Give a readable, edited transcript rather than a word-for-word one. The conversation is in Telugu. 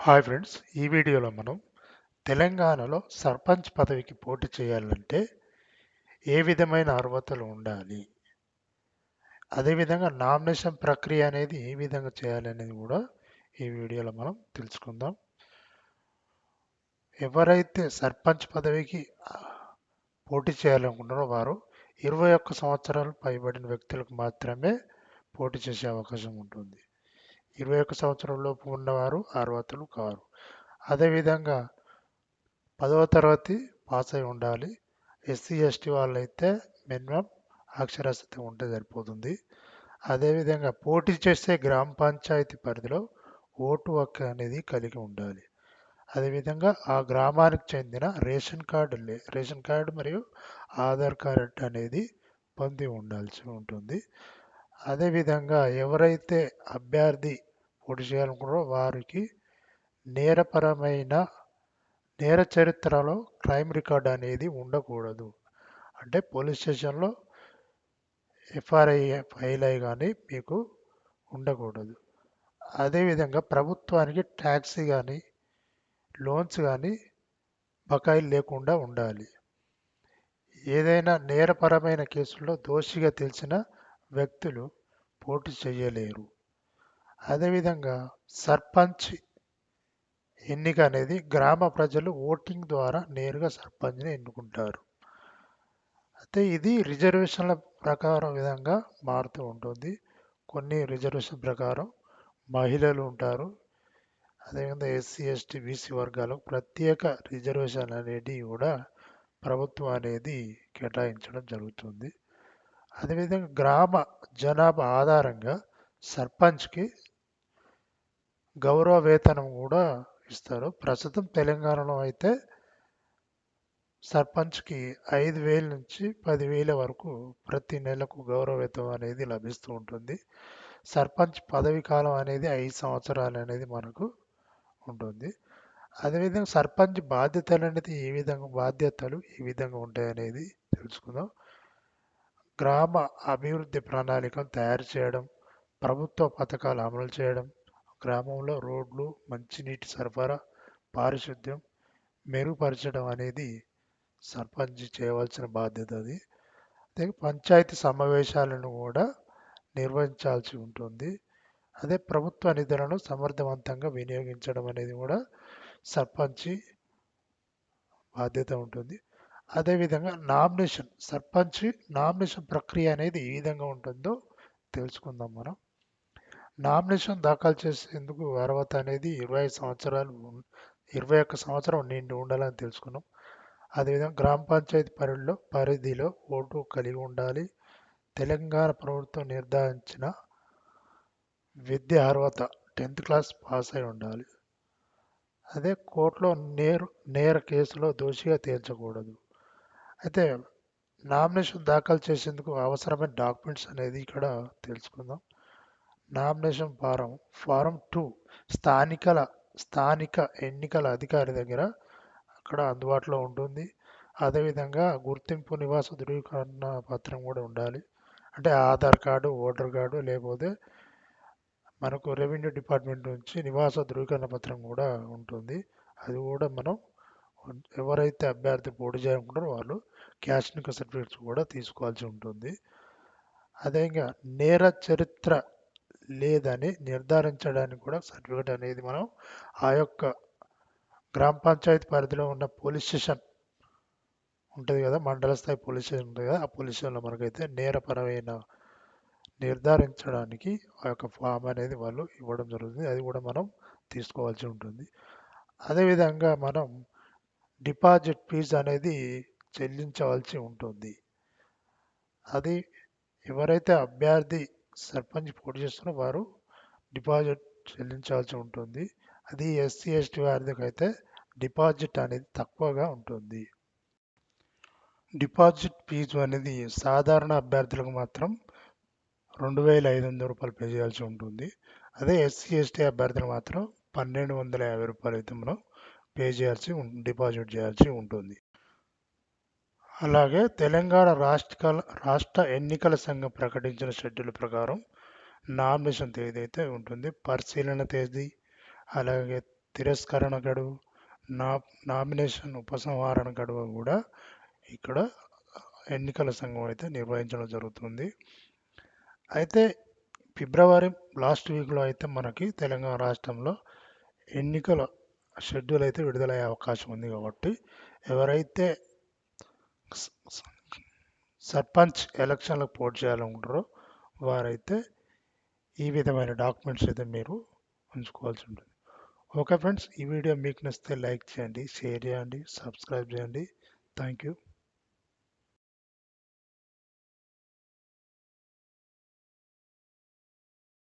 హాయ్ ఫ్రెండ్స్, ఈ వీడియోలో మనం తెలంగాణలో సర్పంచ్ పదవికి పోటీ చేయాలంటే ఏ విధమైన అర్హతలు ఉండాలి, అదేవిధంగా నామినేషన్ ప్రక్రియ అనేది ఏ విధంగా చేయాలి అనేది కూడా ఈ వీడియోలో మనం తెలుసుకుందాం. ఎవరైతే సర్పంచ్ పదవికి పోటీ చేయాలనుకుంటారో వారు 21 సంవత్సరాలు పైబడిన వ్యక్తులకు మాత్రమే పోటీ చేసే అవకాశం ఉంటుంది. 21 సంవత్సరం లోపు ఉన్నవారు అర్హతలు కారు. అదేవిధంగా 10వ తరగతి పాస్ అయి ఉండాలి. ఎస్సీ ఎస్టీ వాళ్ళైతే మినిమం అక్షరాస్యత ఉంటే సరిపోతుంది. అదేవిధంగా పోటీ చేసే గ్రామ పంచాయతీ పరిధిలో ఓటు హక్కు అనేది కలిగి ఉండాలి. అదేవిధంగా ఆ గ్రామానికి చెందిన రేషన్ కార్డు మరియు ఆధార్ కార్డు అనేది పొంది ఉండాల్సి ఉంటుంది. అదేవిధంగా ఎవరైతే అభ్యర్థి పోటీ చేయాలనుకున్నారో వారికి నేరపరమైన నేర చరిత్రలో క్రైమ్ రికార్డ్ అనేది ఉండకూడదు. అంటే పోలీస్ స్టేషన్లో ఎఫ్ఐఆర్ ఫైల్ అయ్యి కానీ మీకు ఉండకూడదు. అదేవిధంగా ప్రభుత్వానికి ట్యాక్స్ కానీ లోన్స్ కానీ బకాయిలు లేకుండా ఉండాలి. ఏదైనా నేరపరమైన కేసుల్లో దోషిగా తెలిసిన వ్యక్తులు పోటీ చేయలేరు. అదేవిధంగా సర్పంచ్ ఎన్నిక అనేది గ్రామ ప్రజలు ఓటింగ్ ద్వారా నేరుగా సర్పంచ్ని ఎన్నుకుంటారు. అయితే ఇది రిజర్వేషన్ల ప్రకారం విధంగా మారుతూ ఉంటుంది. కొన్ని రిజర్వేషన్ ప్రకారం మహిళలు ఉంటారు. అదేవిధంగా ఎస్సీ ఎస్టీ బీసీ వర్గాలకు ప్రత్యేక రిజర్వేషన్ అనేది కూడా ప్రభుత్వం అనేది కేటాయించడం జరుగుతుంది. అదేవిధంగా గ్రామ జనాభా ఆధారంగా సర్పంచ్కి గౌరవ వేతనం కూడా ఇస్తారు. ప్రస్తుతం తెలంగాణలో అయితే సర్పంచ్కి 5,000 నుంచి 10,000 వరకు ప్రతి నెలకు గౌరవ వేతనం అనేది లభిస్తూ ఉంటుంది. సర్పంచ్ పదవి కాలం అనేది 5 సంవత్సరాలు అనేది మనకు ఉంటుంది. అదేవిధంగా సర్పంచ్ బాధ్యతలు ఏ విధంగా ఉంటాయనేది తెలుసుకుందాం. గ్రామ అభివృద్ధి ప్రణాళికను తయారు చేయడం, ప్రభుత్వ పథకాలు అమలు చేయడం, గ్రామంలో రోడ్లు, మంచినీటి సరఫరా, పారిశుద్ధ్యం మెరుగుపరచడం అనేది సర్పంచ్ చేయవలసిన బాధ్యత అది. అదే పంచాయతీ సమావేశాలను కూడా నిర్వహించాల్సి ఉంటుంది. అదే ప్రభుత్వ నిధులను సమర్థవంతంగా వినియోగించడం అనేది కూడా సర్పంచి బాధ్యత ఉంటుంది. అదేవిధంగా సర్పంచ్ నామినేషన్ ప్రక్రియ అనేది ఏ విధంగా ఉంటుందో తెలుసుకుందాం మనం. నామినేషన్ దాఖలు చేసేందుకు అర్హత అనేది 21 సంవత్సరం నిండి ఉండాలని తెలుసుకున్నాం. అదేవిధంగా గ్రామ పంచాయతీ పరిధిలో ఓటు కలిగి ఉండాలి. తెలంగాణ ప్రభుత్వం నిర్ధారించిన విద్యా అర్హత 10th క్లాస్ పాస్ అయి ఉండాలి. అదే కోర్టులో నేర కేసులో దోషిగా తేల్చకూడదు. అయితే నామినేషన్ దాఖలు చేసేందుకు అవసరమైన డాక్యుమెంట్స్ అనేది ఇక్కడ తెలుసుకుందాం. నామినేషన్ ఫారం 2 స్థానిక ఎన్నికల అధికారి దగ్గర అక్కడ అందుబాటులో ఉంటుంది. అదేవిధంగా గుర్తింపు నివాస ధృవీకరణ పత్రం కూడా ఉండాలి. అంటే ఆధార్ కార్డు, ఓటర్ కార్డు, లేకపోతే మనకు రెవెన్యూ డిపార్ట్మెంట్ నుంచి నివాస ధృవీకరణ పత్రం కూడా ఉంటుంది. అది కూడా మనం ఎవరైతే అభ్యర్థి పోటీ చేయాలనుకుంటారో వాళ్ళు క్యాస్ట్ ఇన్కమ్ సర్టిఫికేట్స్ కూడా తీసుకోవాల్సి ఉంటుంది. అదేవిధంగా నేర చరిత్ర లేదని నిర్ధారించడానికి కూడా సర్టిఫికేట్ అనేది మనం ఆ యొక్క గ్రామ పంచాయతీ పరిధిలో ఉన్న పోలీస్ స్టేషన్ ఉంటుంది కదా, మండల స్థాయి పోలీస్ స్టేషన్ ఉంటుంది కదా, ఆ పోలీస్ స్టేషన్లో మనకైతే నేరపరమైన నిర్ధారించడానికి ఆ యొక్క ఫామ్ అనేది వాళ్ళు ఇవ్వడం జరుగుతుంది. అది కూడా మనం తీసుకోవాల్సి ఉంటుంది. అదేవిధంగా మనం డిపాజిట్ ఫీజు అనేది చెల్లించవలసి ఉంటుంది. అది ఎవరైతే అభ్యర్థి సర్పంచ్ పోటీ చేస్తున్నారో వారు డిపాజిట్ చెల్లించాల్సి ఉంటుంది. అది ఎస్సీ ఎస్టీ వారికి అయితే డిపాజిట్ అనేది తక్కువగా ఉంటుంది. డిపాజిట్ ఫీజు అనేది సాధారణ అభ్యర్థులకు మాత్రం 2,500 రూపాయలు పే చేయాల్సి ఉంటుంది. అదే ఎస్సీ ఎస్టీ అభ్యర్థులు మాత్రం 1,250 రూపాయలు అయితే మనం డిపాజిట్ చేయాల్సి ఉంటుంది. అలాగే తెలంగాణ రాష్ట్ర ఎన్నికల సంఘం ప్రకటించిన షెడ్యూల్ ప్రకారం నామినేషన్ తేదీ అయితే ఉంటుంది. పరిశీలన తేదీ, అలాగే తిరస్కరణ గడువు, నా నామినేషన్ ఉపసంహరణ గడువు కూడా ఇక్కడ ఎన్నికల సంఘం అయితే నిర్వహించడం జరుగుతుంది. అయితే ఫిబ్రవరి లాస్ట్ వీక్లో అయితే మనకి తెలంగాణ రాష్ట్రంలో ఎన్నికల షెడ్యూల్ అయితే విడుదలయ్యే అవకాశం ఉంది. కాబట్టి ఎవరైతే సర్పంచ్ ఎలక్షన్లకు పోటీ చేయాలనుకుంటారో వారైతే ఈ విధమైన డాక్యుమెంట్స్ అయితే మీరు ఉంచుకోవాల్సి ఉంటుంది. ఓకే ఫ్రెండ్స్, ఈ వీడియో మీకు నచ్చితే లైక్ చేయండి, షేర్ చేయండి, సబ్స్క్రైబ్ చేయండి. Thank you.